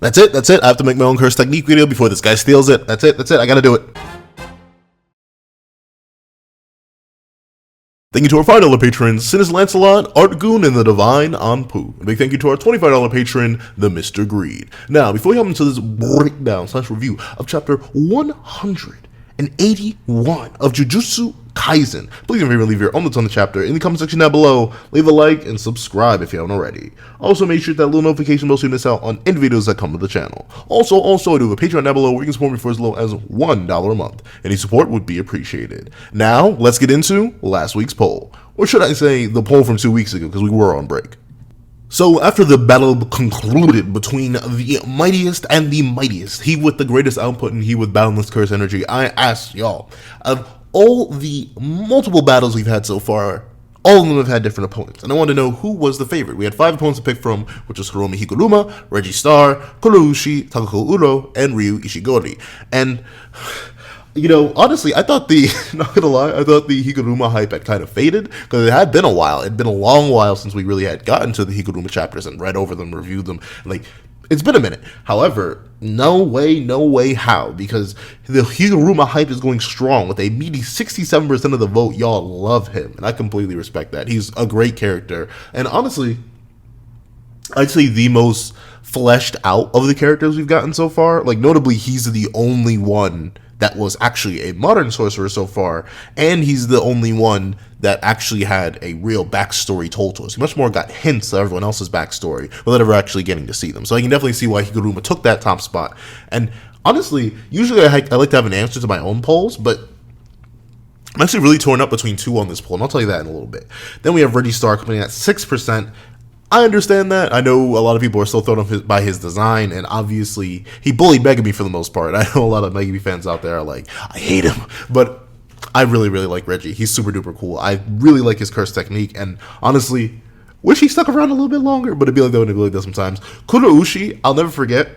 That's it. I have to make my own curse technique video before this guy steals it. That's it. I gotta do it. Thank you to our $5 patrons, Sinis Lancelot, Art Goon, and the Divine Anpu. A big thank you to our $25 patron, the Mr. Greed. Now, before we hop into this breakdown / review of chapter 181 of Jujutsu Kaisen, please don't forget to leave your own thoughts on the chapter in the comment section down below. Leave a like and subscribe if you haven't already. Also, make sure that little notification bell so you miss out on any videos that come to the channel. Also, I do have a Patreon down below where you can support me for as low as $1 a month. Any support would be appreciated. Now, let's get into last week's poll. Or should I say, the poll from 2 weeks ago, because we were on break. So, after the battle concluded between the mightiest and the mightiest, he with the greatest output and he with boundless curse energy, I asked y'all, of all the multiple battles we've had so far, all of them have had different opponents, and I wanted to know who was the favorite. We had 5 opponents to pick from, which was Hiromi Higuruma, Reggie Star, Kuroushi, Takako Uro, and Ryu Ishigori. And, you know, honestly, I thought not gonna lie, I thought the Higuruma hype had kind of faded, because it had been a while. It'd been a long while since we really had gotten to the Higuruma chapters and read over them, reviewed them. Like, it's been a minute. However, no way how, because the Higuruma hype is going strong with a meaty 67% of the vote. Y'all love him, and I completely respect that. He's a great character, and honestly, I'd say the most fleshed out of the characters we've gotten so far. Like, notably, he's the only one that was actually a modern sorcerer so far, and he's the only one that actually had a real backstory told to us. He much more got hints of everyone else's backstory without ever actually getting to see them. So I can definitely see why Higuruma took that top spot. And honestly, usually I like to have an answer to my own polls, but I'm actually really torn up between 2 on this poll, and I'll tell you that in a little bit. Then we have Reggie Star coming in at 6%. I understand that. I know a lot of people are still thrown off by his design, and obviously he bullied Megami for the most part. I know a lot of Megami fans out there are like, I hate him, but I really like Reggie. He's super duper cool. I really like his curse technique, and honestly, wish he stuck around a little bit longer, but it'd be like that when it really does sometimes. Kuroushi, I'll never forget.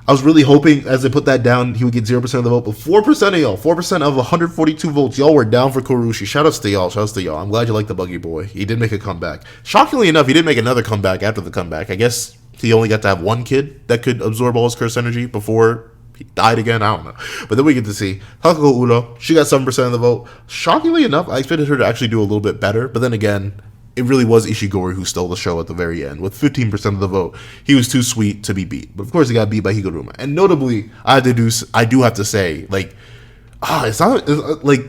I was really hoping as I put that down, he would get 0% of the vote, but 4% of y'all, 4% of 142 votes, y'all were down for Kuroushi. Shoutouts to y'all. I'm glad you like the buggy boy. He did make a comeback. Shockingly enough, he did make another comeback after the comeback. I guess he only got to have one kid that could absorb all his curse energy before he died again. I don't know. But then we get to see Takako Uro. She got 7% of the vote. Shockingly enough, I expected her to actually do a little bit better, but then again, it really was Ishigori who stole the show at the very end. With 15% of the vote, he was too sweet to be beat. But of course, he got beat by Higuruma. And notably, I do have to say, like, it's like,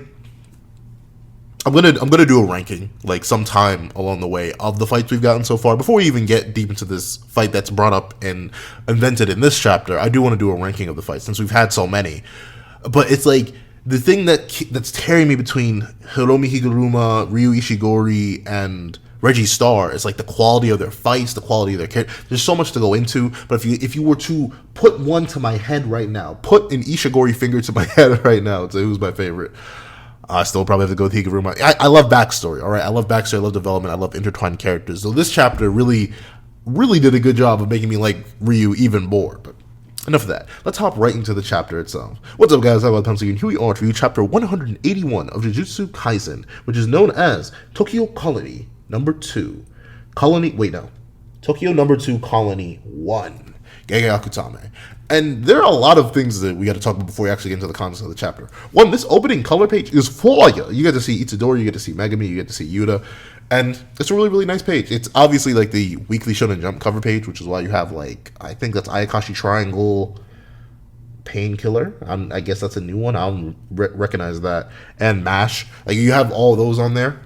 I'm gonna do a ranking, like, sometime along the way of the fights we've gotten so far. Before we even get deep into this fight that's brought up and invented in this chapter, I do want to do a ranking of the fights since we've had so many. But it's like, the thing that's tearing me between Hiromi Higuruma, Ryu Ishigori, and Reggie Star is like the quality of their fights, the quality of their character. There's so much to go into, but if you were to put one to my head right now, put an Ishigori finger to my head right now, to who's my favorite, I still probably have to go with Higuruma. I love backstory, all right? I love backstory, I love development, I love intertwined characters. So this chapter really did a good job of making me like Ryu even more, but enough of that. Let's hop right into the chapter itself. What's up, guys? I'm Pencil, and here we are to review chapter 181 of Jujutsu Kaisen, which is known as Tokyo Colony number 2. Tokyo number 2 Colony 1. Gege Akutame. And there are a lot of things that we got to talk about before we actually get into the context of the chapter. One, this opening color page is fire. You get to see Itadori, you get to see Megami, you get to see Yuta. And it's a really nice page. It's obviously like the weekly Shonen Jump cover page, which is why you have, like, I think that's Ayakashi Triangle Painkiller. I guess that's a new one. I don't recognize that. And MASH. Like, you have all those on there.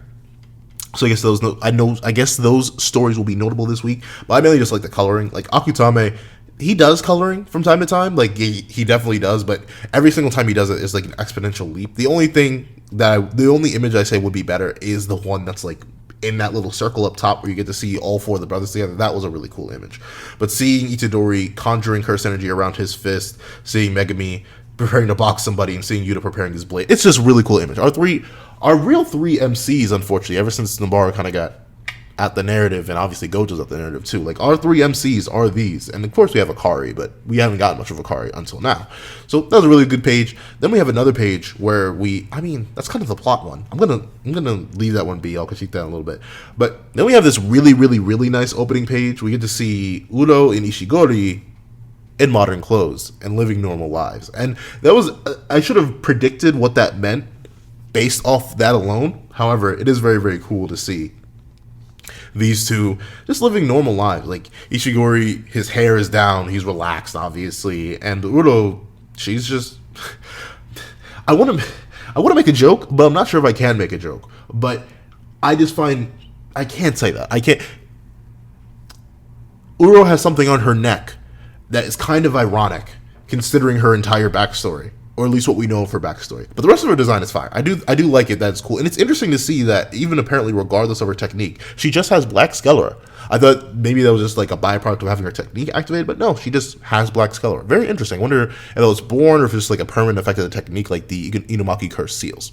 So I guess those stories will be notable this week. But I mainly just like the coloring. Like, Akutame, he does coloring from time to time. Like, he definitely does. But every single time he does it is like an exponential leap. The only image I say would be better is the one that's like in that little circle up top where you get to see all 4 of the brothers together. That was a really cool image. But seeing Itadori conjuring curse energy around his fist, seeing Megami preparing to box somebody, and seeing Yuta preparing his blade, it's just a really cool image. Our real 3 MCs, unfortunately, ever since Nobara kind of got at the narrative, and obviously Gojo's at the narrative too. Like, our 3 MCs are these, and of course we have Hakari, but we haven't gotten much of Hakari until now. So that was a really good page. Then we have another page where that's kind of the plot one. I'm gonna leave that one be. I'll critique that a little bit. But then we have this really nice opening page. We get to see Uro and Ishigori in modern clothes and living normal lives. And that was, I should have predicted what that meant based off that alone. However, it is very, very cool to see these two just living normal lives. Like Ishigori, his hair is down, he's relaxed, obviously, and Uro, she's just. I want to make a joke, but I'm not sure if I can make a joke. But I just find I can't say that. I can't. Uro has something on her neck that is kind of ironic, considering her entire backstory, or at least what we know of her backstory. But the rest of her design is fine. I do like it. That's cool, and it's interesting to see that even apparently, regardless of her technique, she just has black scalera. I thought maybe that was just like a byproduct of having her technique activated, but no, she just has black scalera. Very interesting. I wonder if it was born or if it's just like a permanent effect of the technique, like the Inumaki curse seals.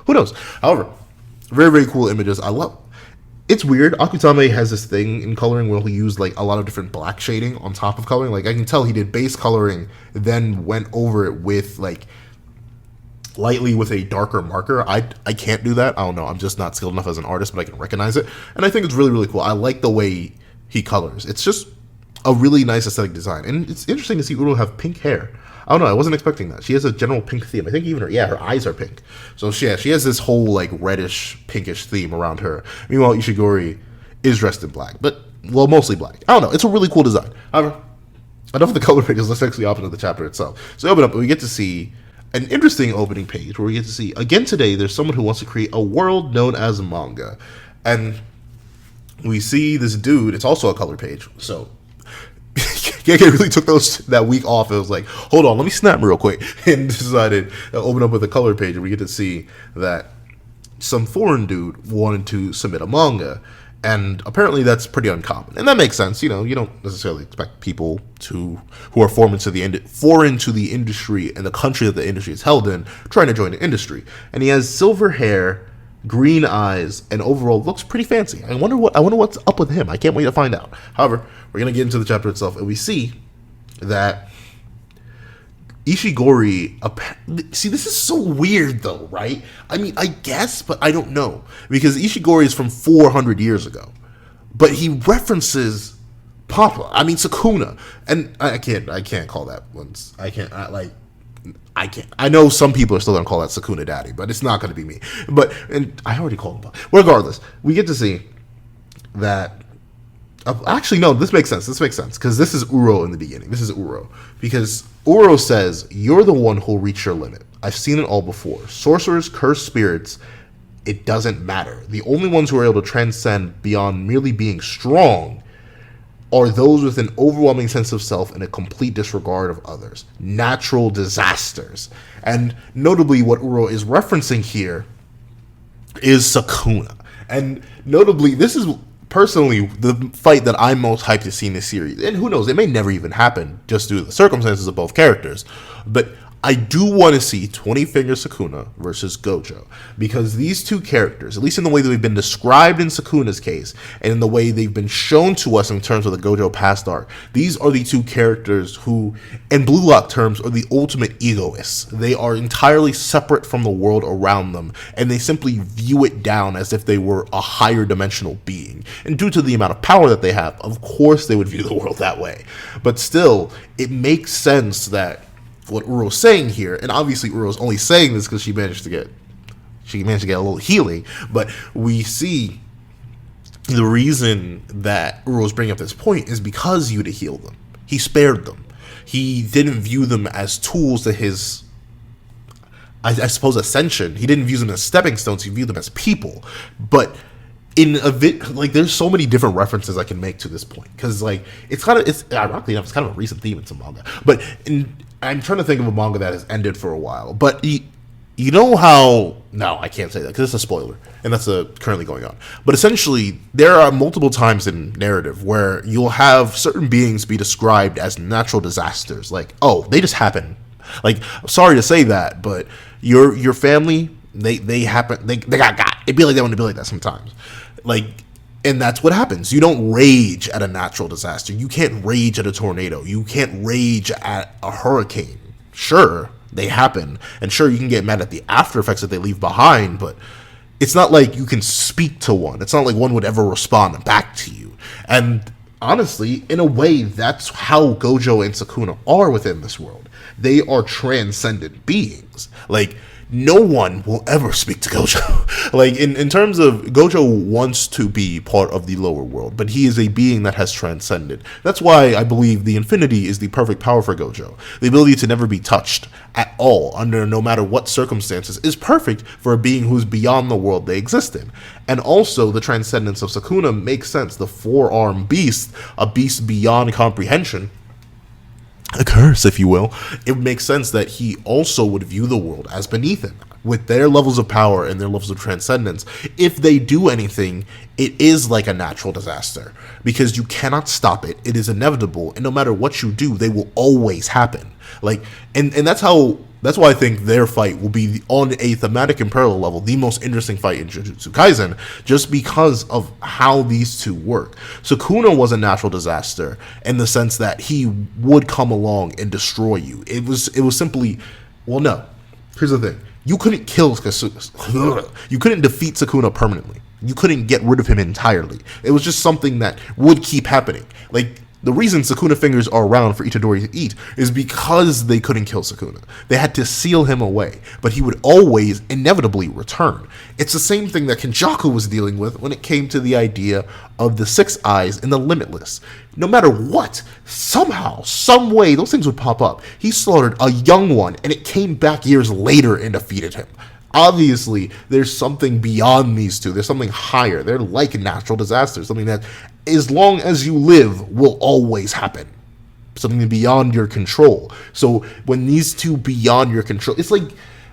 Who knows? However, very, very cool images. I love. It's weird. Akutame has this thing in coloring where he'll use like a lot of different black shading on top of coloring. Like I can tell he did base coloring, then went over it with like lightly with a darker marker. I can't do that. I don't know. I'm just not skilled enough as an artist, but I can recognize it. And I think it's really, really cool. I like the way he colors. It's just a really nice aesthetic design. And it's interesting to see Uro have pink hair. I don't know. I wasn't expecting that. She has a general pink theme. I think even her eyes are pink. So she has this whole like reddish, pinkish theme around her. Meanwhile, Ishigori is dressed in black, but well, mostly black. I don't know. It's a really cool design. However, enough of the color pages. Let's actually open up the chapter itself. So we open up and we get to see an interesting opening page where we get to see, again today, there's someone who wants to create a world known as Manga. And we see this dude, it's also a color page. So Gege really took that week off. It was like, hold on, let me snap real quick. And decided to open up with a color page. And we get to see that some foreign dude wanted to submit a manga. And apparently that's pretty uncommon. And that makes sense. You know, you don't necessarily expect people who are foreign to the industry and the country that the industry is held in trying to join the industry. And he has silver hair, green eyes, and overall looks pretty fancy. I wonder what's up with him. I can't wait to find out. However, we're going to get into the chapter itself, and we see that Ishigori, see, this is so weird though, right? I mean, I guess, but I don't know. Because Ishigori is from 400 years ago. But he references Papa, Sukuna. And I can't call that once. I can't. I know some people are still going to call that Sukuna Daddy, but it's not going to be me. And I already called him Papa. Regardless, we get to see that. Actually, no, this makes sense. Because this is Uro in the beginning. This is Uro. Because Uro says, you're the one who'll reach your limit. I've seen it all before. Sorcerers, cursed spirits, it doesn't matter. The only ones who are able to transcend beyond merely being strong are those with an overwhelming sense of self and a complete disregard of others. Natural disasters. And notably, what Uro is referencing here is Sukuna. And notably, this is personally the fight that I'm most hyped to see in this series. And who knows, it may never even happen just due to the circumstances of both characters. But I do want to see 20 Finger Sukuna versus Gojo, because these two characters, at least in the way that they've been described in Sukuna's case, and in the way they've been shown to us in terms of the Gojo past arc, these are the two characters who, in Blue Lock terms, are the ultimate egoists. They are entirely separate from the world around them, and they simply view it down as if they were a higher dimensional being. And due to the amount of power that they have, of course they would view the world that way. But still, it makes sense that what Uro's saying here, and obviously Uro's only saying this because she managed to get a little healing, but we see the reason that Uro's bringing up this point is because Yuta healed them. He spared them. He didn't view them as tools to his, I suppose, ascension. He didn't view them as stepping stones. He viewed them as people. But in a bit, like, there's so many different references I can make to this point, because like it's ironically enough, it's kind of a recent theme in some manga. But I'm trying to think of a manga that has ended for a while. But you know how, no, I can't say that because it's a spoiler, and that's currently going on. But essentially, there are multiple times in narrative where you'll have certain beings be described as natural disasters, like, oh, they just happen. Like, sorry to say that, but your family, they happen, they got. It'd be like that when it'd be like that sometimes. Like, and that's what happens. You don't rage at a natural disaster. You can't rage at a tornado. You can't rage at a hurricane. Sure, they happen. And sure, you can get mad at the after effects that they leave behind, but it's not like you can speak to one. It's not like one would ever respond back to you. And honestly, in a way, that's how Gojo and Sukuna are within this world. They are transcendent beings. Like, no one will ever speak to Gojo. Like, in terms of, Gojo wants to be part of the lower world, but he is a being that has transcended. That's why I believe the infinity is the perfect power for Gojo. The ability to never be touched at all, under no matter what circumstances, is perfect for a being who's beyond the world they exist in. And also, the transcendence of Sukuna makes sense. The four-armed beast, a beast beyond comprehension, a curse, if you will, it makes sense that he also would view the world as beneath him. With their levels of power and their levels of transcendence, if they do anything, it is like a natural disaster, because you cannot stop it. It is inevitable, and no matter what you do, they will always happen. Like, and that's why I think their fight will be, on a thematic and parallel level, the most interesting fight in Jujutsu Kaisen, just because of how these two work. Sukuna was a natural disaster in the sense that he would come along and destroy you. It was simply, well, no. Here's the thing: you couldn't kill Sukuna. You couldn't defeat Sukuna permanently. You couldn't get rid of him entirely. It was just something that would keep happening. Like, the reason Sukuna fingers are around for Itadori to eat is because they couldn't kill Sukuna. They had to seal him away, but he would always inevitably return. It's the same thing that Kenjaku was dealing with when it came to the idea of the Six Eyes and the Limitless. No matter what, somehow, some way, those things would pop up. He slaughtered a young one, and it came back years later and defeated him. Obviously, there's something beyond these two. There's something higher. They're like natural disasters, something that, as long as you live, will always happen. Something beyond your control. So when these two beyond your control, it's like,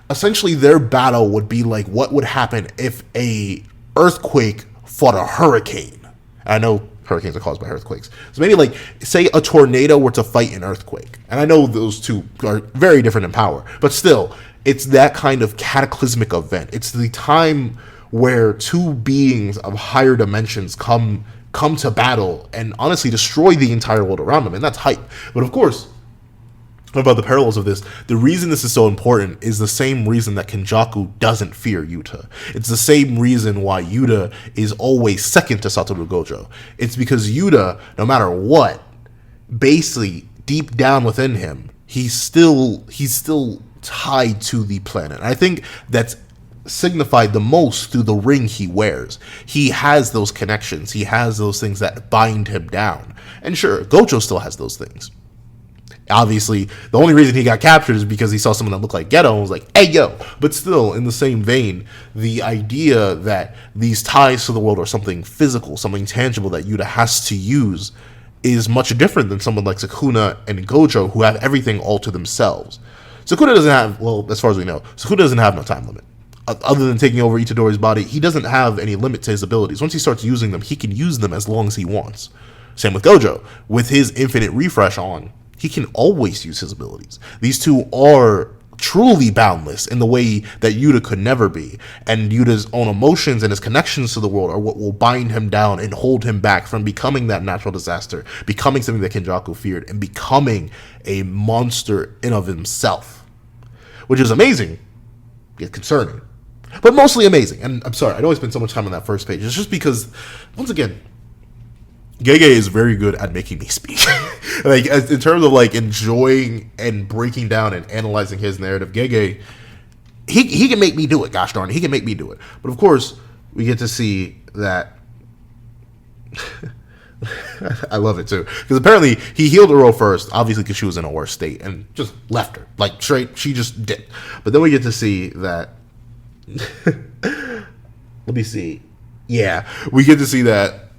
essentially their battle would be like what would happen if a earthquake fought a hurricane. I know hurricanes are caused by earthquakes. So maybe, like, say a tornado were to fight an earthquake. And I know those two are very different in power, but still, it's that kind of cataclysmic event. It's the time where two beings of higher dimensions come to battle and honestly destroy the entire world around them, and that's hype. But of course, about the parallels of this, the reason this is so important is the same reason that Kenjaku doesn't fear Yuta. It's the same reason why Yuta is always second to Satoru Gojo. It's because Yuta, no matter what, basically deep down within him, he's still tied to the planet. And I think that's signified the most through the ring he wears. He has those connections. He has those things that bind him down. And sure, Gojo still has those things. Obviously, the only reason he got captured is because he saw someone that looked like Geto and was like, hey, yo. But still, in the same vein, the idea that these ties to the world are something physical, something tangible that Yuta has to use, is much different than someone like Sukuna and Gojo, who have everything all to themselves. Sukuna doesn't have, well, as far as we know, Sukuna doesn't have no time limit. Other than taking over Itadori's body, he doesn't have any limit to his abilities. Once he starts using them, he can use them as long as he wants. Same with Gojo. With his infinite refresh on, he can always use his abilities. These two are truly boundless in the way that Yuta could never be. And Yuta's own emotions and his connections to the world are what will bind him down and hold him back from becoming that natural disaster, becoming something that Kenjaku feared, and becoming a monster in of himself. Which is amazing, yet concerning. But mostly amazing. And I'm sorry, I know I spent so much time on that first page. It's just because, once again, Gege is very good at making me speak. Like, in terms of, like, enjoying and breaking down and analyzing his narrative, Gege, he can make me do it, gosh darn it. He can make me do it. But, of course, we get to see that... I love it, too. Because apparently, he healed Uro first, obviously because she was in a worse state, and just left her. Like, straight, she just did. But then we get to see that... Let me see. Yeah, we get to see that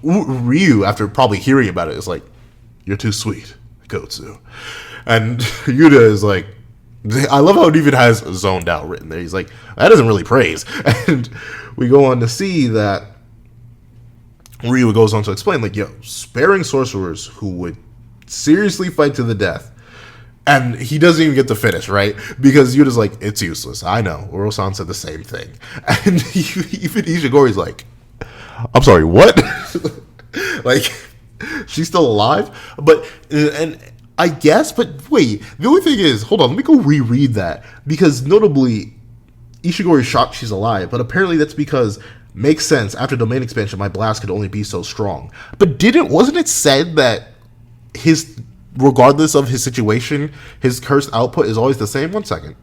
Ryu, after probably hearing about it, is like, you're too sweet, Gotsu. And Yuta is like, I love how it even has zoned out written there. He's like, that isn't really praise. And we go on to see that Ryu goes on to explain, like, yo, sparing sorcerers who would seriously fight to the death. And he doesn't even get to finish, right? Because Yuta's like, it's useless. I know. Uro-san said the same thing. And even Ishigori's like, I'm sorry, what? Like, she's still alive? But, and I guess, but wait, the only thing is, hold on, let me go reread that. Because notably, Ishigori's shocked she's alive, but apparently that's because Makes sense. After domain expansion, my blast could only be so strong. But wasn't it said that regardless of his situation, his cursed output is always the same? 1 second.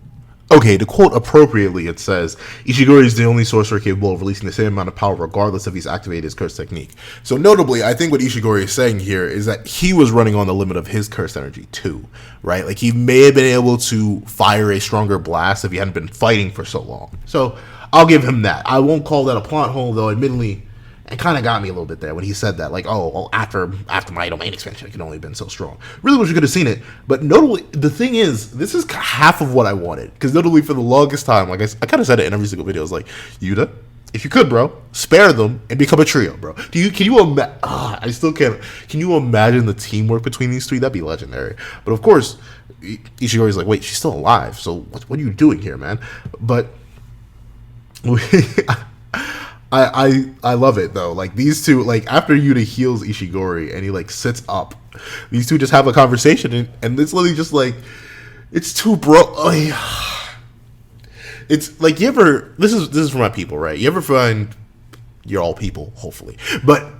Okay, to quote appropriately, it says, Ishigori is the only sorcerer capable of releasing the same amount of power regardless if he's activated his curse technique. So notably, I think what Ishigori is saying here is that he was running on the limit of his curse energy too, right? Like, he may have been able to fire a stronger blast if he hadn't been fighting for so long. So I'll give him that. I won't call that a plot hole, though, admittedly. It kind of got me a little bit there when he said that, like, oh, well, after my domain expansion, it can only have been so strong. Really wish you could have seen it, but notably, the thing is, this is half of what I wanted, because notably for the longest time, like I kind of said it in every single video, I was like, Yuta, if you could, bro, spare them and become a trio, bro. Can you imagine? I still can't. Can you imagine the teamwork between these three? That'd be legendary. But of course, Ishigori's like, wait, she's still alive, so what are you doing here, man? But I love it though. Like, these two, like, after Yuta heals Ishigori and he like sits up, these two just have a conversation, and it's literally just like, it's too it's like, you ever, this is for my people, right? You ever find, you're all people, hopefully, but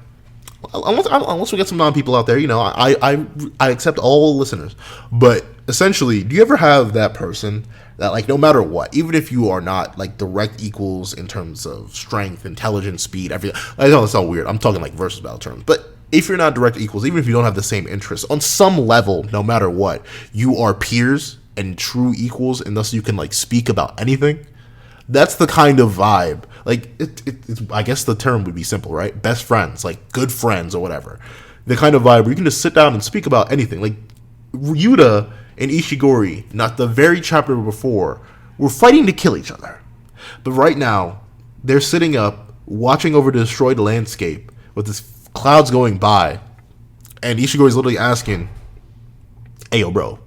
unless we get some non-people out there, you know, I accept all listeners, but essentially, do you ever have that person that, like, no matter what, even if you are not like direct equals in terms of strength, intelligence, speed, everything, I know it's all weird, I'm talking like versus battle terms, but if you're not direct equals, even if you don't have the same interests, on some level, no matter what, you are peers and true equals, and thus you can like speak about anything. That's the kind of vibe. Like, it's, I guess the term would be simple, right? Best friends, like good friends or whatever. The kind of vibe where you can just sit down and speak about anything. Like, Yuta and Ishigori, not the very chapter before, were fighting to kill each other. But right now, they're sitting up, watching over the destroyed landscape with this clouds going by, and Ishigori's literally asking, hey, yo, bro,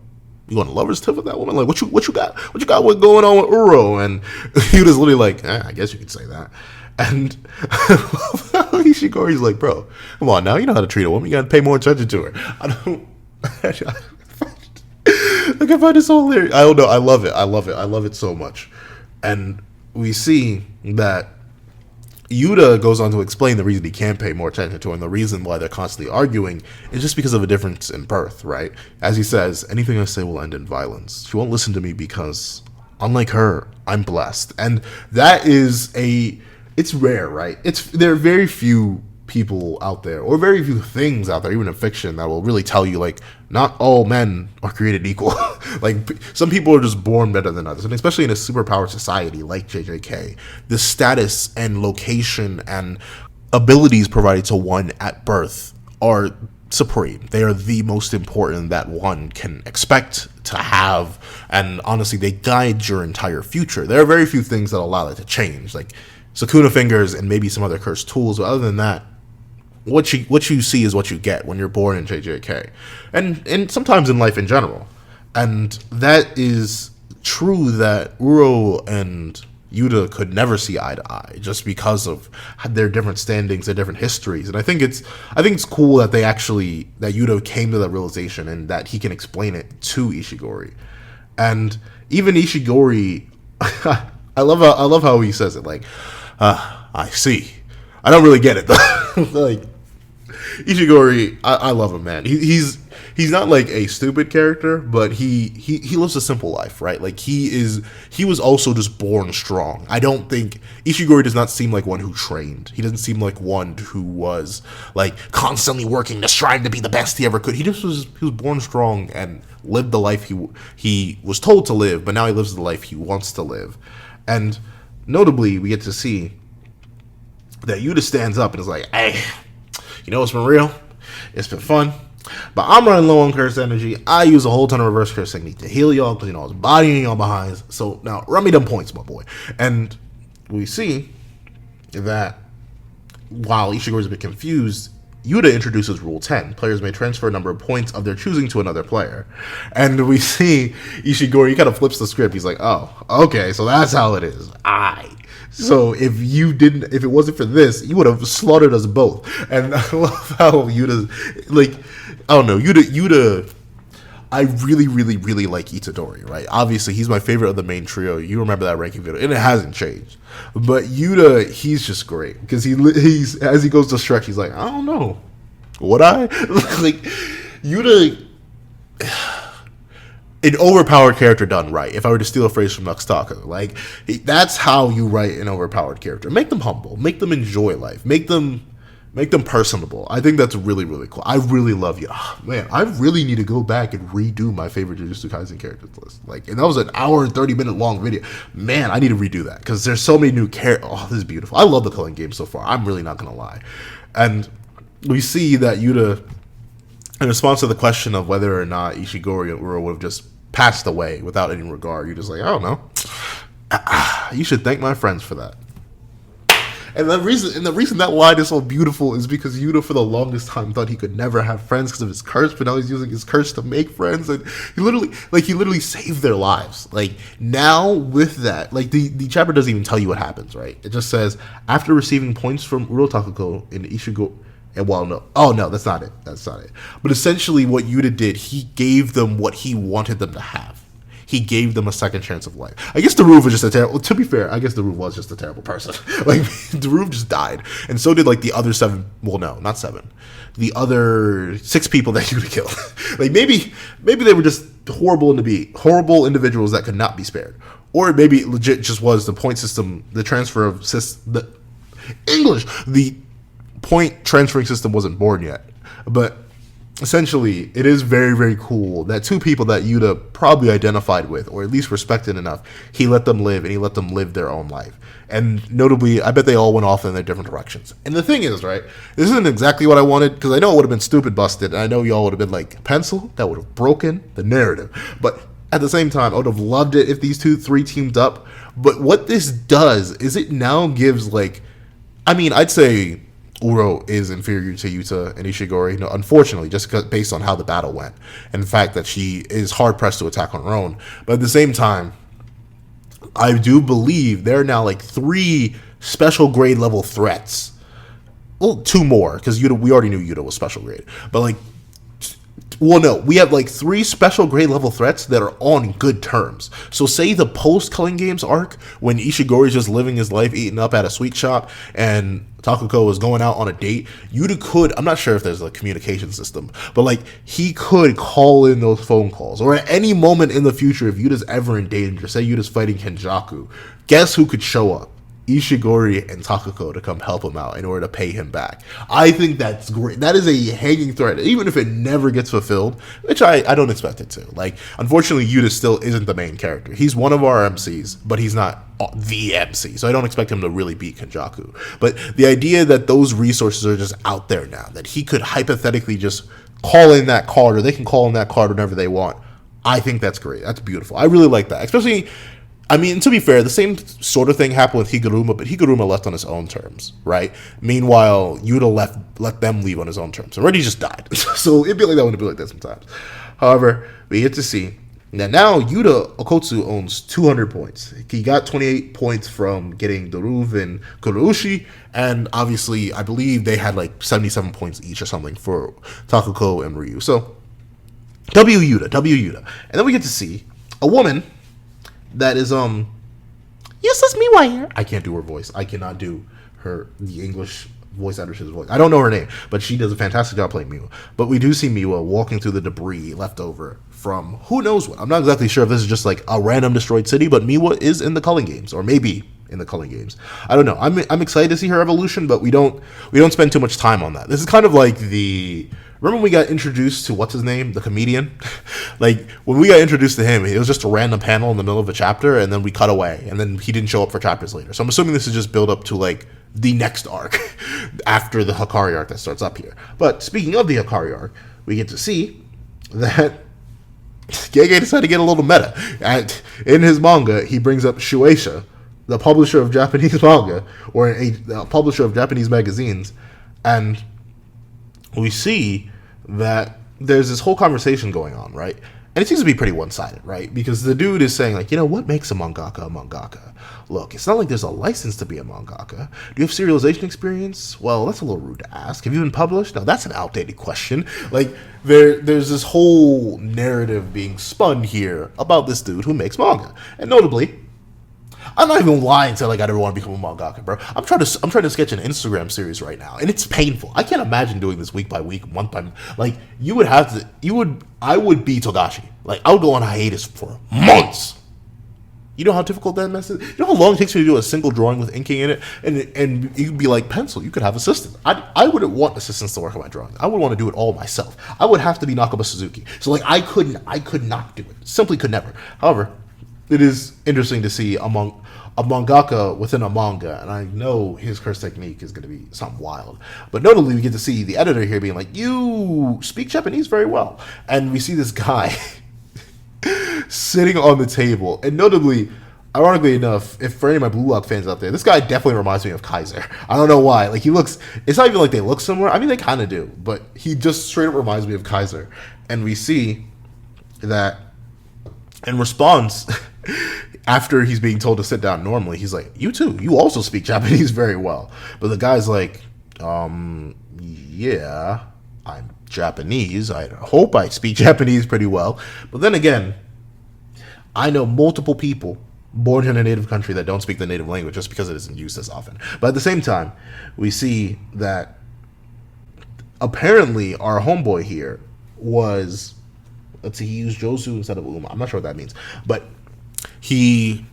you going to lover's tip with that woman? Like, what you got? What you got? What going on with Uro? And Yuta's literally like, I guess you could say that. And Ishigori's like, bro, come on now, you know how to treat a woman. You got to pay more attention to her. I can find this so hilarious. I don't know. I love it. I love it so much. And we see that Yuta goes on to explain the reason he can't pay more attention to her, and the reason why they're constantly arguing is just because of a difference in birth, right? As he says, anything I say will end in violence. She won't listen to me because, unlike her, I'm blessed. And that is it's rare, right? There are very few people out there, or very few things out there, even in fiction, that will really tell you, like, not all men are created equal. Like, some people are just born better than others, and especially in a superpowered society like JJK, the status and location and abilities provided to one at birth are supreme. They are the most important that one can expect to have, and honestly, they guide your entire future. There are very few things that allow that to change, like Sukuna fingers and maybe some other cursed tools, but other than that, what you see is what you get when you're born in JJK, and sometimes in life in general. And that is true that Uro and Yuta could never see eye to eye just because of their different standings, their different histories. And I think it's cool that that Yuta came to that realization and that he can explain it to Ishigori. And even Ishigori, I love how he says it, like, I see. I don't really get it though. Like, Ishigori, I love him, man. He's not like a stupid character, but he lives a simple life, right? Like, he was also just born strong. I don't think Ishigori does not seem like one who trained. He doesn't seem like one who was like constantly working to strive to be the best he ever could. He was born strong and lived the life he was told to live, but now he lives the life he wants to live. And notably, we get to see that Yuta stands up and is like, hey, you know, it's been real, it's been fun, but I'm running low on curse energy. I use a whole ton of reverse curse technique to heal y'all, because, you know, I was bodying y'all behind. So now run me them points, my boy. And we see that while Ishigori's a bit confused, Yuta introduces Rule 10. Players may transfer a number of points of their choosing to another player. And we see Ishigori, he kind of flips the script. He's like, oh, okay, so that's how it is. So if it wasn't for this, you would have slaughtered us both. And I love how Yuta, like, I don't know, Yuta, I really, really, really like Itadori, right? Obviously, he's my favorite of the main trio. You remember that ranking video, and it hasn't changed. But Yuta, he's just great because he's as he goes to stretch, he's like, I don't know, would I like Yuta? An overpowered character done right. If I were to steal a phrase from Nuxtaka, like that's how you write an overpowered character. Make them humble, make them enjoy life, make them personable. I think that's really, really cool. I really love you. Oh, man, I really need to go back and redo my favorite Jujutsu Kaisen characters list. Like, and that was an hour and 30-minute long video. Man, I need to redo that because there's so many new characters. Oh, this is beautiful. I love the Culling Game so far. I'm really not gonna lie. And we see that Yuta, in response to the question of whether or not Ishigori and Uro would have just passed away without any regard, you're just like, I don't know. You should thank my friends for that. And the reason that line is so beautiful is because Yuta for the longest time thought he could never have friends because of his curse, but now he's using his curse to make friends, and he literally saved their lives. Like now with that, like the chapter doesn't even tell you what happens, right? It just says after receiving points from Uro Takuko and Ishigori. And well, no. Oh, no, that's not it. That's not it. But essentially what Yuta did, he gave them what he wanted them to have. He gave them a second chance of life. I guess Daruv was just a terrible... To be fair, I guess Daruv was just a terrible person. Like, Daruv just died. And so did, like, the other 7... Well, no, not 7. The other 6 people that Yuta killed. Like, maybe they were just horrible individuals that could not be spared. Or maybe it legit just was the point system, the transfer of... The point transferring system wasn't born yet, but essentially it is very, very cool that 2 people that Yuta probably identified with or at least respected enough, he let them live and he let them live their own life. And notably, I bet they all went off in their different directions. And the thing is, right, this isn't exactly what I wanted because I know it would have been stupid busted and I know y'all would have been like, pencil, that would have broken the narrative. But at the same time, I would have loved it if these 3 teamed up. But what this does is it now gives like, I mean, I'd say Uro is inferior to Yuta and Ishigori, no, unfortunately, just based on how the battle went and the fact that she is hard-pressed to attack on her own. But at the same time, I do believe there are now like 3 special grade level threats. Well, 2 more, because we already knew Yuta was special grade. But like, well, no, we have like 3 special grade level threats that are on good terms. So say the post-Culling Games arc, when Ishigori is just living his life eating up at a sweet shop and Takuko is going out on a date, Yuta could, I'm not sure if there's a communication system, but like he could call in those phone calls. Or at any moment in the future, if Yuta's ever in danger, say Yuta's fighting Kenjaku, guess who could show up? Ishigori and Takuko to come help him out in order to pay him back. I think that's great. That is a hanging threat, even if it never gets fulfilled, which I don't expect it to. Like, unfortunately, Yuta still isn't the main character. He's one of our MCs, but he's not the MC, so I don't expect him to really beat Kenjaku. But the idea that those resources are just out there now, that he could hypothetically just call in that card, or they can call in that card whenever they want, I think that's great. That's beautiful. I really like that, especially... I mean, to be fair, the same sort of thing happened with Higuruma, but Higuruma left on his own terms, right? Meanwhile, Yuta let them leave on his own terms. Already just died. So it'd be like that when it'd be like that sometimes. However, we get to see that now Yuta Okotsu owns 200 points. He got 28 points from getting Daruv and Kuroushi, and obviously, I believe they had like 77 points each or something for Takuko and Ryu. So, W Yuta. And then we get to see a woman that is yes, that's Miwa here. I can't do her voice. I cannot do the English voice actress's voice. I don't know her name, but she does a fantastic job playing Miwa. But we do see Miwa walking through the debris left over from who knows what. I'm not exactly sure if this is just like a random destroyed city, but Miwa is in the Culling Games, or maybe in the Culling Games. I don't know. I'm excited to see her evolution, but we don't spend too much time on that. This is kind of like remember when we got introduced to, what's his name, the comedian? Like, when we got introduced to him, it was just a random panel in the middle of a chapter, and then we cut away, and then he didn't show up for chapters later. So I'm assuming this is just build up to, like, the next arc after the Hakari arc that starts up here. But speaking of the Hakari arc, we get to see that Gege decided to get a little meta. In his manga, he brings up Shueisha, the publisher of Japanese manga, or a publisher of Japanese magazines, and we see that there's this whole conversation going on, right? And it seems to be pretty one-sided, right? Because the dude is saying, like, what makes a mangaka a mangaka? Look, it's not like there's a license to be a mangaka. Do you have serialization experience? Well, that's a little rude to ask. Have you been published? Now, that's an outdated question. Like, there's this whole narrative being spun here about this dude who makes manga. And notably, I'm not even lying to, like, I never want to become a mangaka, bro. I'm trying to sketch an Instagram series right now, and it's painful. I can't imagine doing this week by week, month by month. Like, I would be Togashi. Like, I would go on hiatus for months. You know how difficult that mess is? You know how long it takes me to do a single drawing with inking in it? And you'd be like, pencil, you could have assistants. I wouldn't want assistants to work on my drawing. I would want to do it all myself. I would have to be Nakaba Suzuki. So, like, I could not do it. Simply could never. However, it is interesting to see a mangaka within a manga, and I know his curse technique is going to be something wild. But notably, we get to see the editor here being like, you speak Japanese very well. And we see this guy sitting on the table. And notably, ironically enough, if for any of my Blue Lock fans out there, this guy definitely reminds me of Kaiser. I don't know why. Like, it's not even like they look similar. I mean, they kind of do. But he just straight up reminds me of Kaiser. And we see that in response, after he's being told to sit down normally, he's like, you too, you also speak Japanese very well. But the guy's like, yeah, I'm Japanese. I hope I speak Japanese pretty well. But then again, I know multiple people born in a native country that don't speak the native language just because it isn't used as often. But at the same time, we see that apparently our homeboy here was, let's see, he used Josu instead of Uma. I'm not sure what that means. But he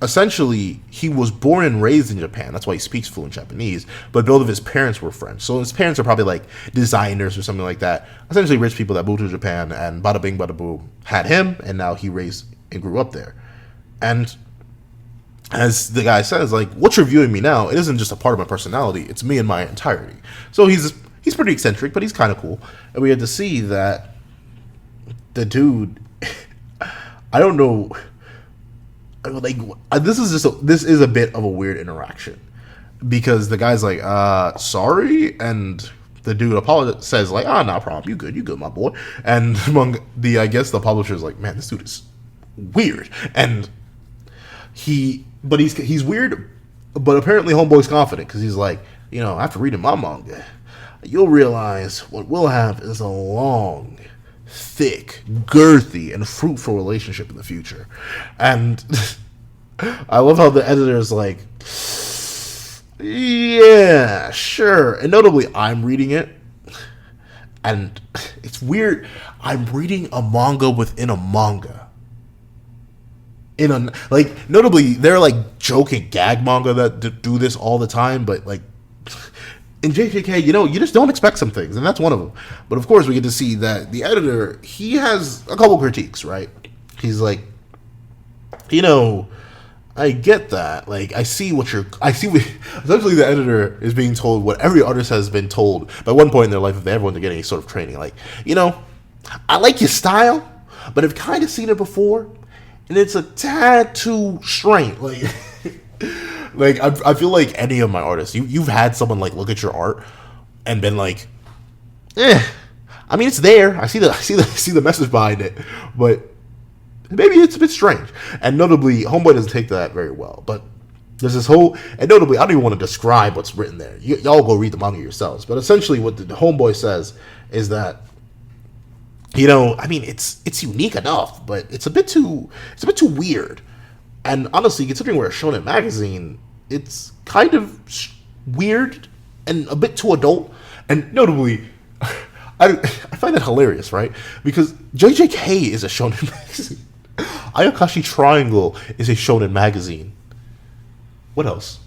was born and raised in Japan. That's why he speaks fluent Japanese. But both of his parents were French. So his parents are probably like designers or something like that. Essentially rich people that moved to Japan, and bada bing, bada boom, had him, and now he raised and grew up there. And as the guy says, like, what you're viewing me now, it isn't just a part of my personality. It's me in my entirety. So he's pretty eccentric, but he's kind of cool. And we had to see that the dude, I don't know, like, this is a bit of a weird interaction, because the guy's like, sorry, and the dude says like, no problem, you good, my boy. And among I guess the publisher's like, man, this dude is weird. And he's weird, but apparently homeboy's confident, because he's like, after reading my manga, you'll realize what we'll have is a long, thick, girthy, and fruitful relationship in the future. And I love how the editor is like, yeah, sure. And notably, I'm reading it, and it's weird. I'm reading a manga within a manga. Notably, they're like joking gag manga that do this all the time, but like, in JJK, you just don't expect some things, and that's one of them. But of course, we get to see that the editor, he has a couple critiques, right? He's like, I get that. Like, essentially the editor is being told what every artist has been told by one point in their life if they ever want to get any sort of training. Like, I like your style, but I've kind of seen it before, and it's a tad too strange. Like, like, I feel like any of my artists, you've had someone like look at your art and been like, I mean, it's there. I see the message behind it, but maybe it's a bit strange. And notably, homeboy doesn't take that very well. But there's this whole, and notably, I don't even want to describe what's written there. Y'all go read the manga yourselves. But essentially, what the homeboy says is that, I mean, it's unique enough, but it's a bit too weird. And honestly, considering we're a shonen magazine, it's kind of weird and a bit too adult. And notably, I find that hilarious, right? Because JJK is a shonen magazine. Ayakashi Triangle is a shonen magazine. What else?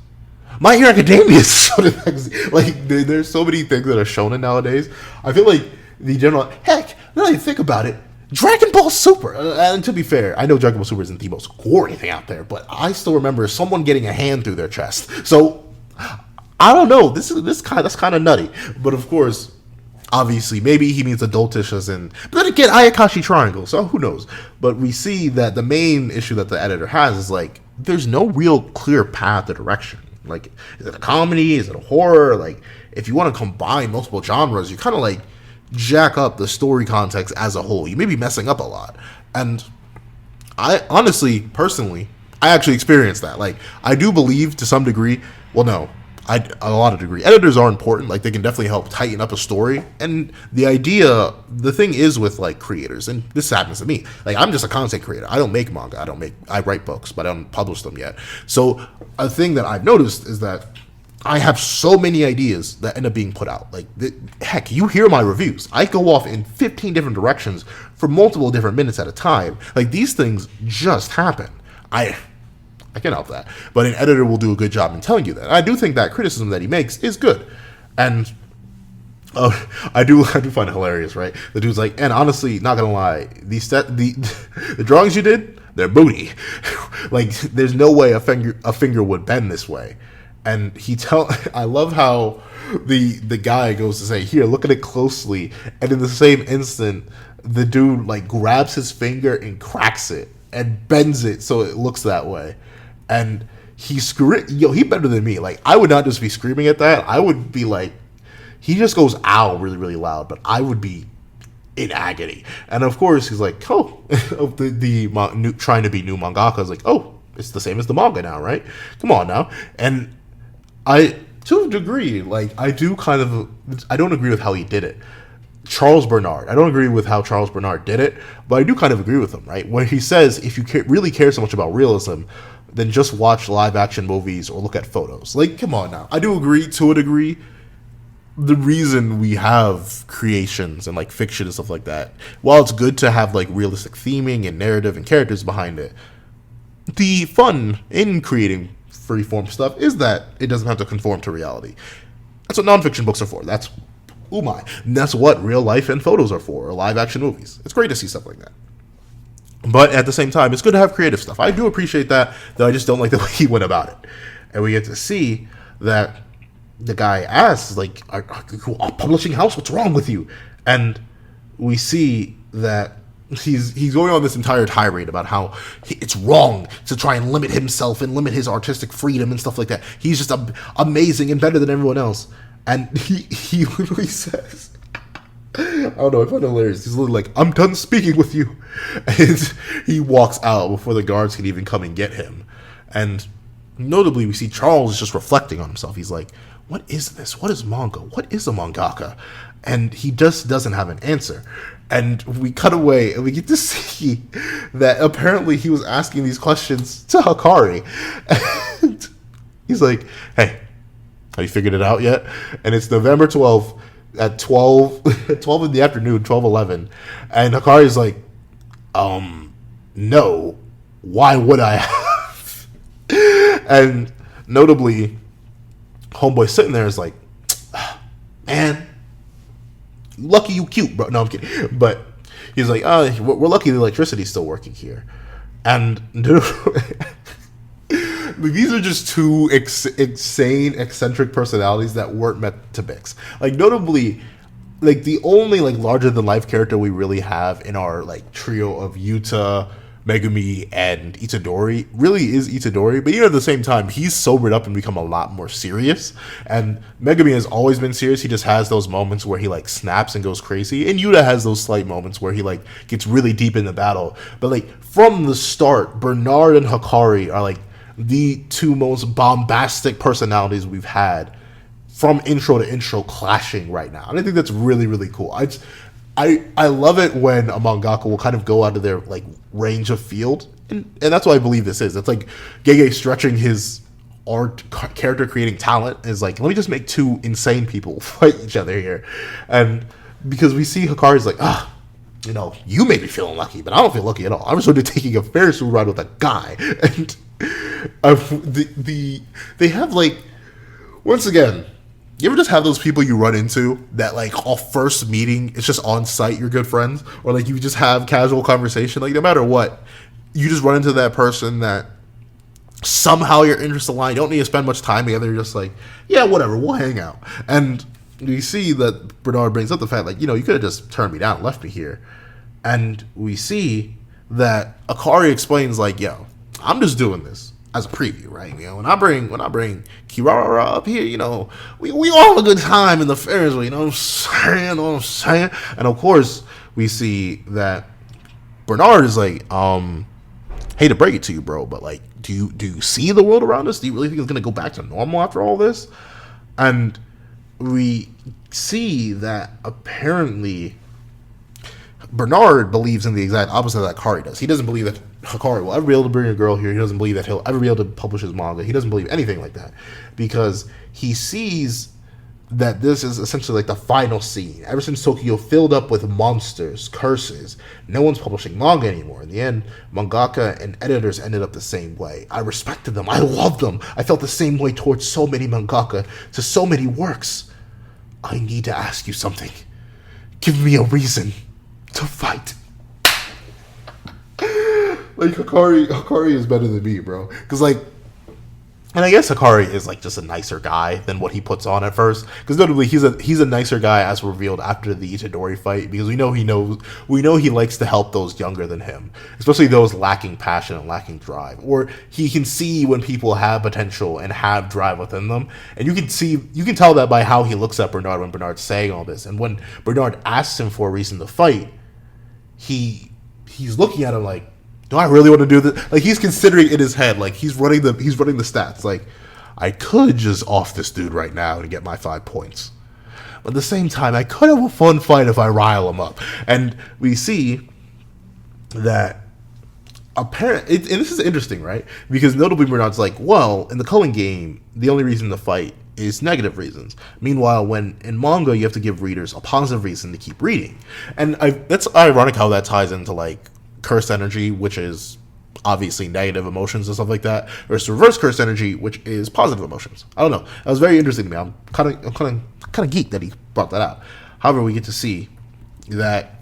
My Hero Academia is a shonen magazine. Like, there's so many things that are shonen nowadays. I feel like the general, heck, now that you think about it, Dragon Ball Super, and to be fair, I know Dragon Ball Super isn't the most gory thing out there, but I still remember someone getting a hand through their chest. So, I don't know, that's kind of nutty. But of course, obviously, maybe he means adultish as in, but then again, Ayakashi Triangle, so who knows. But we see that the main issue that the editor has is like, there's no real clear path or direction. Like, is it a comedy? Is it a horror? Like, if you want to combine multiple genres, you're kind of like jack up the story context as a whole. You may be messing up a lot. And I honestly, personally, I actually experienced that. Like, I do believe to some degree, well, no, a lot of degree, editors are important. Like, they can definitely help tighten up a story. And the thing is with, like, creators, and this happens to me. Like, I'm just a content creator. I don't make manga. I write books, but I don't publish them yet. So a thing that I've noticed is that I have so many ideas that end up being put out. Like, heck, you hear my reviews. I go off in 15 different directions for multiple different minutes at a time. Like, these things just happen. I can't help that. But an editor will do a good job in telling you that. I do think that criticism that he makes is good. And I do find it hilarious, right? The dude's like, and honestly, not gonna lie, the drawings you did, they're booty. Like, there's no way a finger would bend this way. And I love how the guy goes to say, here, look at it closely. And in the same instant, the dude like grabs his finger and cracks it and bends it so it looks that way. And he better than me. Like, I would not just be screaming at that. I would be like, he just goes ow really, really loud, but I would be in agony. And of course, he's like, oh, trying to be new mangaka is like, oh, it's the same as the manga now, right? Come on now. And to a degree, like, I don't agree with how he did it. Charles Bernard. I don't agree with how Charles Bernard did it, but I do kind of agree with him, right? When he says, if you really care so much about realism, then just watch live action movies or look at photos. Like, come on now. I do agree to a degree. The reason we have creations and like fiction and stuff like that, while it's good to have like realistic theming and narrative and characters behind it, the fun in creating freeform stuff is that it doesn't have to conform to reality. That's what nonfiction books are for. That's what real life and photos are for, or live action movies. It's great to see stuff like that. But at the same time, it's good to have creative stuff. I do appreciate that, though I just don't like the way he went about it. And we get to see that the guy asks, like, publishing house, what's wrong with you? And we see that he's going on this entire tirade about how it's wrong to try and limit himself and limit his artistic freedom and stuff like that. He's just amazing and better than everyone else. And he literally says, I don't know, I find it hilarious. He's literally like, I'm done speaking with you. And he walks out before the guards can even come and get him. And notably, we see Charles just reflecting on himself. He's like, what is this? What is manga? What is a mangaka? And he just doesn't have an answer. And we cut away and we get to see that apparently he was asking these questions to Hakari. And he's like, hey, have you figured it out yet? And it's November 12th at 12 in the afternoon, 12:11. And Hakari's like, no, why would I have? And notably, homeboy sitting there is like, man, lucky you cute, bro. No, I'm kidding. But he's like, we're lucky the electricity's still working here. And these are just two insane, eccentric personalities that weren't meant to mix. Like, notably, like, the only, like, larger-than-life character we really have in our, like, trio of Yuta, Megumi, and Itadori really is Itadori, but at the same time, he's sobered up and become a lot more serious. And Megumi has always been serious. He just has those moments where he, like, snaps and goes crazy. And Yuta has those slight moments where he, like, gets really deep in the battle. But, like, from the start, Bernard and Hakari are, like, the two most bombastic personalities we've had from intro to intro clashing right now. And I think that's really, really cool. I love it when a mangaka will kind of go out of their, like, range of field. And that's what I believe this is. It's like Gege stretching his art, character creating talent is like, let me just make two insane people fight each other here. And because we see Hakari's like, you know, you may be feeling lucky, but I don't feel lucky at all. I'm sort of taking a Ferris wheel ride with a guy. And they have, like, once again, you ever just have those people you run into that, like, off first meeting, it's just on site, you're good friends, or, like, you just have casual conversation, like, no matter what, you just run into that person that somehow your interests align, you don't need to spend much time together, you're just like, yeah, whatever, we'll hang out. And we see that Bernard brings up the fact, like, you know, you could have just turned me down and left me here. And we see that Hakari explains, like, yo, I'm just doing this as a preview, right? You know, when I bring Kirara up here, you know, we all have a good time in the Ferris wheel, you know what I'm saying? And of course, we see that Bernard is like, hate to break it to you, bro, but like, do you see the world around us? Do you really think it's gonna go back to normal after all this? And we see that apparently Bernard believes in the exact opposite that Hakari does. He doesn't believe that Hakari will ever be able to bring a girl here. He doesn't believe that he'll ever be able to publish his manga. He doesn't believe anything like that because he sees that this is essentially like the final scene. Ever since Tokyo filled up with monsters, curses, no one's publishing manga anymore. In the end, mangaka and editors ended up the same way. I respected them. I loved them. I felt the same way towards so many mangaka to so many works. I need to ask you something. Give me a reason to fight. Like, Hakari is better than me, bro. Because, like, and I guess Hakari is, like, just a nicer guy than what he puts on at first. Because notably, he's a nicer guy as revealed after the Itadori fight. Because we know he likes to help those younger than him. Especially those lacking passion and lacking drive. Or he can see when people have potential and have drive within them. And you can tell that by how he looks at Bernard when Bernard's saying all this. And when Bernard asks him for a reason to fight, he's looking at him like, do I really want to do this? Like, he's considering in his head, like, he's running the stats. Like, I could just off this dude right now and get my 5 points. But at the same time, I could have a fun fight if I rile him up. And we see that apparently, and this is interesting, right? Because notably Bernard's like, well, in the Culling Game, the only reason to fight is negative reasons. Meanwhile, when in manga, you have to give readers a positive reason to keep reading. And that's ironic how that ties into, like, cursed energy, which is obviously negative emotions and stuff like that, versus reverse cursed energy, which is positive emotions. I don't know. That was very interesting to me. I'm kind of geeked that he brought that out. However, we get to see that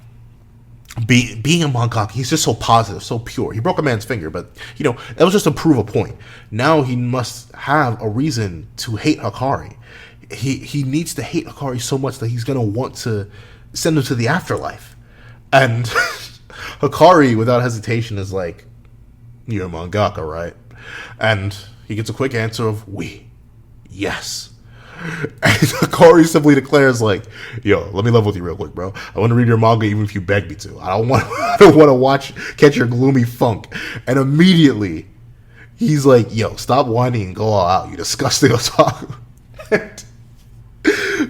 being a mangaka, he's just so positive, so pure. He broke a man's finger, but you know that was just to prove a point. Now he must have a reason to hate Hakari. He needs to hate Hakari so much that he's gonna want to send him to the afterlife, and. Hakari, without hesitation, is like, you're a mangaka, right? And he gets a quick answer of, yes. And Hakari simply declares, like, yo, let me level with you real quick, bro. I want to read your manga even if you beg me to. I don't want to catch your gloomy funk. And immediately, he's like, yo, stop whining and go all out, you disgusting otaku. And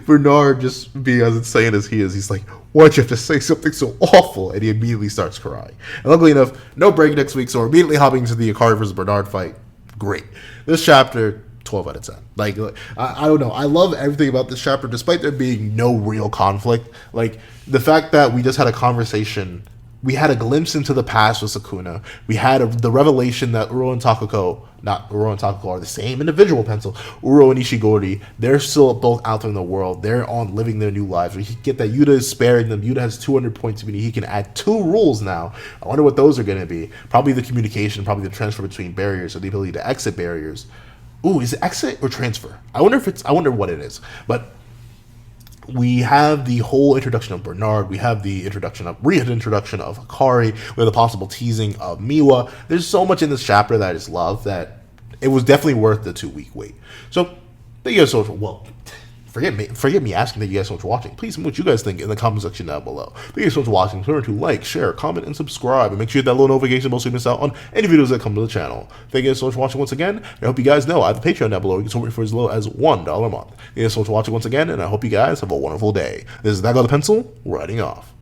Bernard, just being as insane as he is, he's like, why'd you have to say something so awful? And he immediately starts crying. And luckily enough, no break next week, so we're immediately hopping into the Hakari versus Bernard fight. Great. This chapter, 12 out of 10. Like, I don't know. I love everything about this chapter, despite there being no real conflict. Like, the fact that we just had a conversation, we had a glimpse into the past with Sukuna. We had the revelation that Uro and Takuko are the same individual pencil. Uro and Ishigori, they're still both out there in the world. They're on living their new lives. We get that Yuta is sparing them. Yuta has 200 points, meaning he can add 2 rules now. I wonder what those are going to be. Probably the communication, probably the transfer between barriers, or the ability to exit barriers. Ooh, is it exit or transfer? I wonder what it is. But we have the whole introduction of Bernard. We have the reintroduction of Hakari. We have the possible teasing of Miwa. There's so much in this chapter that I just love that it was definitely worth the 2-week wait. So, thank you guys so much. Well, forget me asking that you guys so much for watching. Please tell me what you guys think in the comment section down below. Thank you guys so much for watching. Remember to like, share, comment, and subscribe. And make sure you hit that little notification bell so you miss out on any videos that come to the channel. Thank you guys so much for watching once again. And I hope you guys know I have a Patreon down below. You can support me for as low as $1 a month. Thank you guys so much for watching once again. And I hope you guys have a wonderful day. This is That Guy with the Pencil, writing off.